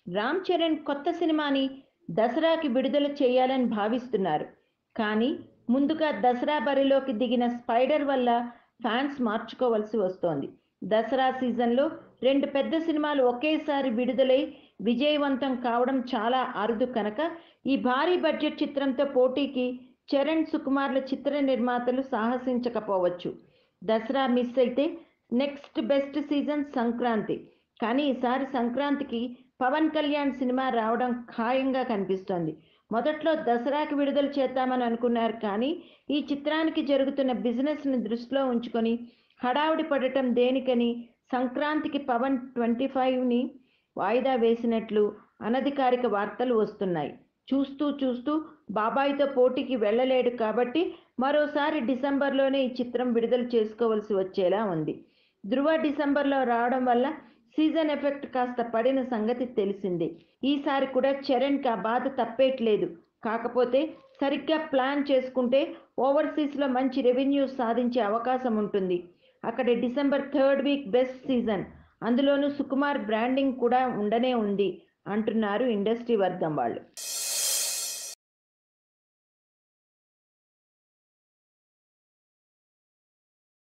రామ్ చరణ్ కొత్త సినిమాని దసరాకి విడుదల చేయాలని భావిస్తున్నారు. కానీ ముందుగా దసరా బరిలోకి దిగిన స్పైడర్ వల్ల ఫ్యాన్స్ మార్చుకోవాల్సి వస్తోంది. దసరా సీజన్లో రెండు పెద్ద సినిమాలు ఒకేసారి విడుదలై విజయవంతం కావడం చాలా అరుదు కనుక ఈ భారీ బడ్జెట్ చిత్రంతో పోటీకి చరణ్, సుకుమార్ల చిత్ర నిర్మాతలు సాహసించకపోవచ్చు. దసరా మిస్ అయితే నెక్స్ట్ బెస్ట్ సీజన్ సంక్రాంతి. కానీ ఈసారి సంక్రాంతికి పవన్ కళ్యాణ్ సినిమా రావడం ఖాయంగా కనిపిస్తోంది. మొదట్లో దసరాకి విడుదల చేద్దామని అనుకున్నారు. కానీ ఈ చిత్రానికి జరుగుతున్న బిజినెస్ని దృష్టిలో ఉంచుకొని హడావుడి పడటం దేనికని సంక్రాంతికి పవన్ 25ని వాయిదా వేసినట్లు అనధికారిక వార్తలు వస్తున్నాయి. చూస్తూ చూస్తూ బాబాయ్తో పోటీకి వెళ్ళలేడు కాబట్టి మరోసారి డిసెంబర్లోనే ఈ చిత్రం విడుదల చేసుకోవాల్సి వచ్చేలా ఉంది. ధృవ డిసెంబర్లో రావడం వల్ల సీజన్ ఎఫెక్ట్ కాస్త పడిన సంగతి తెలిసిందే. ఈసారి కూడా చరణ్కి ఆ బాధ తప్పేట్లేదు. కాకపోతే సరిగ్గా ప్లాన్ చేసుకుంటే ఓవర్సీస్లో మంచి రెవెన్యూ సాధించే అవకాశం ఉంటుంది. అక్కడ December 3rd week best season. అందులోనూ సుకుమార్ బ్రాండింగ్ కూడా ఉండనే ఉంది అంటున్నారు ఇండస్ట్రీ వర్గం వాళ్ళు.